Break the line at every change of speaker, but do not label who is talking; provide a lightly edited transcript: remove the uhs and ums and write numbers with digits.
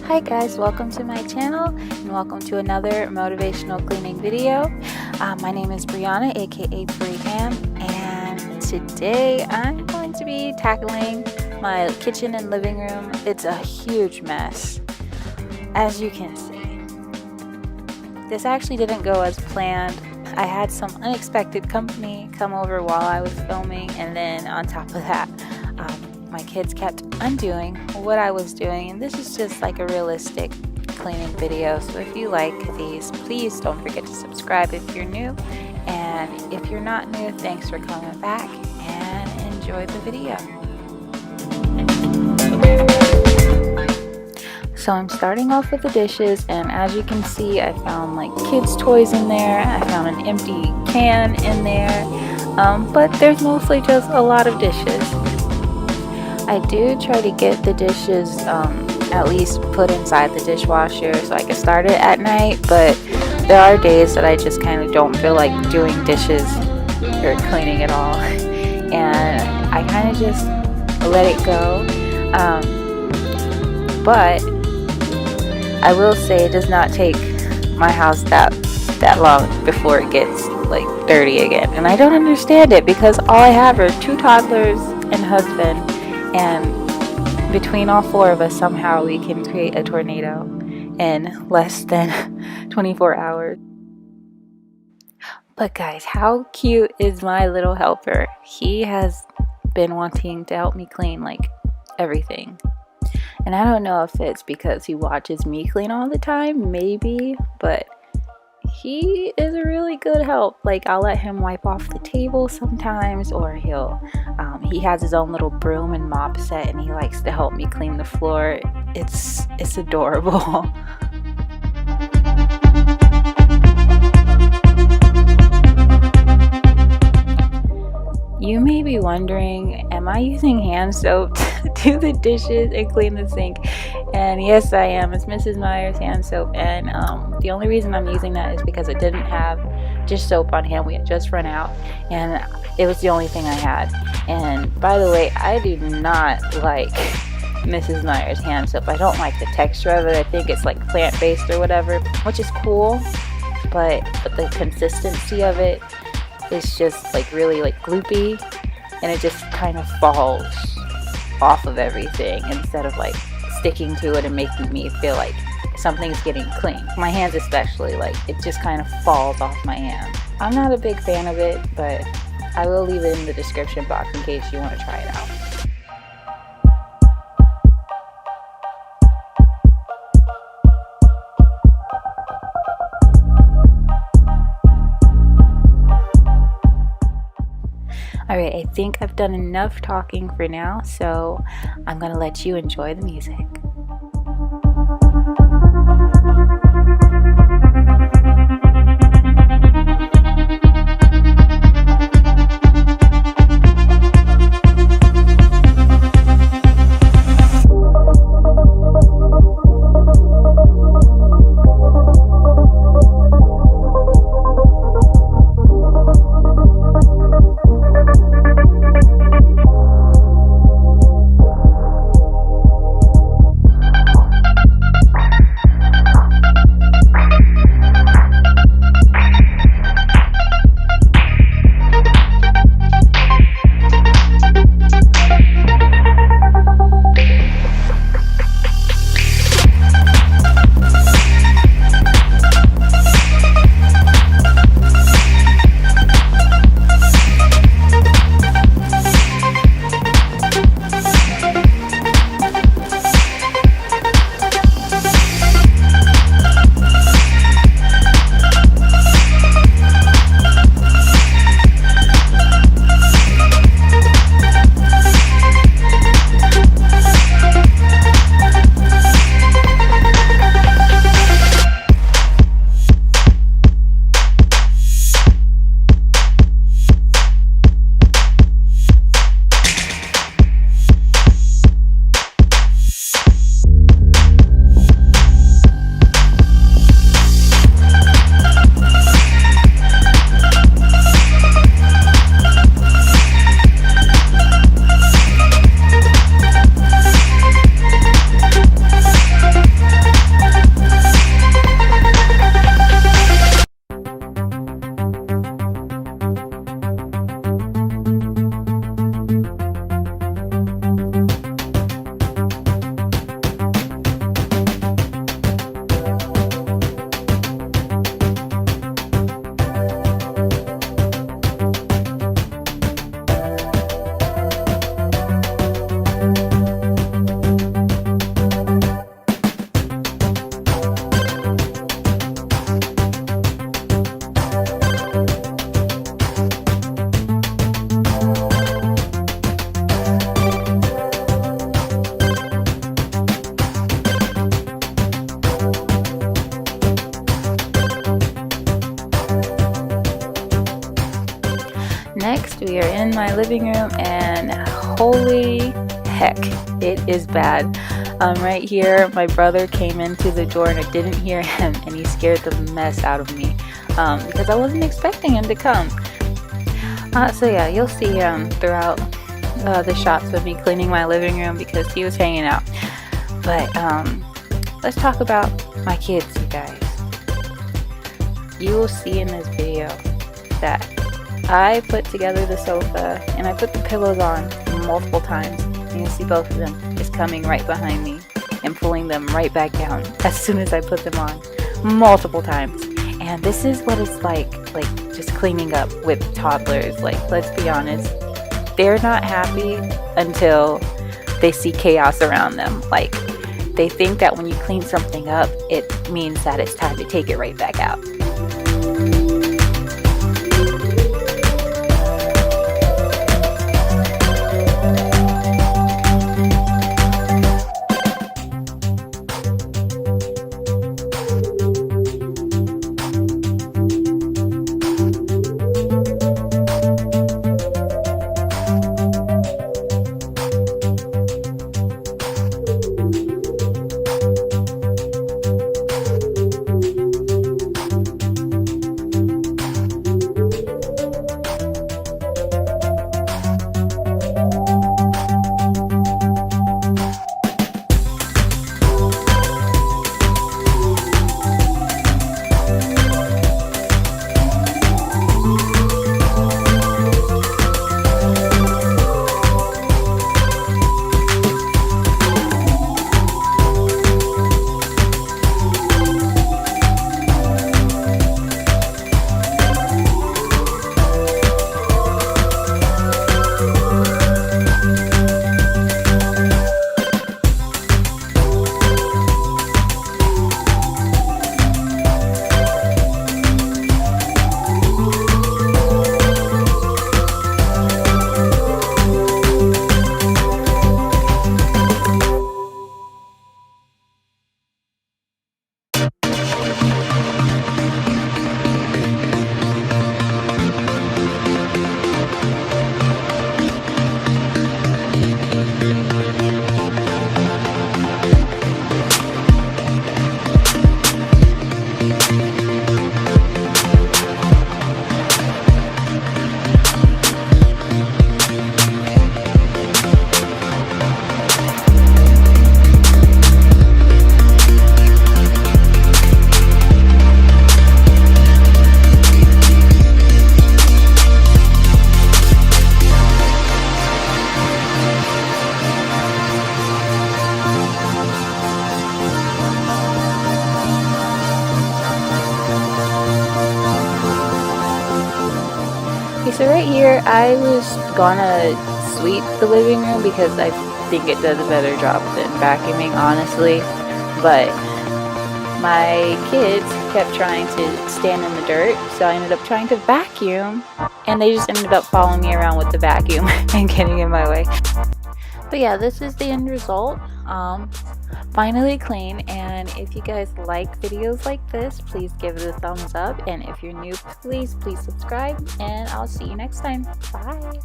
Hi guys, welcome to my channel and welcome to another motivational cleaning video. My name is Brianna, aka Briham, and today I'm going to be tackling my kitchen and living room. It's a huge mess, as you can see. This actually didn't go as planned. I had some unexpected company come over while I was filming, and then on top of that, my kids kept undoing what I was doing, and this is just like a realistic cleaning video. So if you like these, please don't forget to subscribe if you're new, and if you're not new, thanks for coming back and enjoy the video. So I'm starting off with the dishes, and as you can see, I found like kids' toys in there. I found an empty can in there, but there's mostly just a lot of dishes. I do try to get the dishes at least put inside the dishwasher so I can start it at night, but there are days that I just kind of don't feel like doing dishes or cleaning at all, and I kind of just let it go. But I will say it does not take my house that long before it gets like dirty again, and I don't understand it because all I have are 2 toddlers and husband, and between all 4 of us somehow we can create a tornado in less than 24 hours. But guys, how cute is my little helper? He has been wanting to help me clean like everything. And I don't know if it's because he watches me clean all the time, maybe, but he is a really good help. Like, I'll let him wipe off the table sometimes, or he has his own little broom and mop set, and he likes to help me clean the floor. It's adorable. You may be wondering, am I using hand soap to do the dishes and clean the sink? And yes, I am. It's Mrs. Meyer's hand soap, and the only reason I'm using that is because it didn't have dish soap on hand. We had just run out, and it was the only thing I had. And by the way, I do not like Mrs. Meyer's hand soap. I don't like the texture of it. I think it's like plant-based or whatever, which is cool, but the consistency of it is just like really like gloopy, and it just kind of falls off of everything instead of like sticking to it and making me feel like something's getting clean. My hands especially, like it just kind of falls off my hand. I'm not a big fan of it, but I will leave it in the description box in case you want to try it out. Alright, I think I've done enough talking for now, so I'm going to let you enjoy the music. podcast. We are in my living room, and holy heck, it is bad. Right here, my brother came into the door and I didn't hear him, and he scared the mess out of me because I wasn't expecting him to come. So yeah, you'll see throughout the shots of me cleaning my living room because he was hanging out. But let's talk about my kids, you guys. You will see in this video that I put together the sofa and I put the pillows on multiple times. You can see both of them just coming right behind me and pulling them right back down as soon as I put them on multiple times. And this is what it's like just cleaning up with toddlers. Like, let's be honest, they're not happy until they see chaos around them. Like, they think that when you clean something up, it means that it's time to take it right back out. So right here, I was gonna sweep the living room because I think it does a better job than vacuuming, honestly. But my kids kept trying to stand in the dirt, so I ended up trying to vacuum, and they just ended up following me around with the vacuum and getting in my way. But yeah, this is the end result. Finally clean, and if you guys like videos like this, please give it a thumbs up, and if you're new, please subscribe, and I'll see you next time. Bye.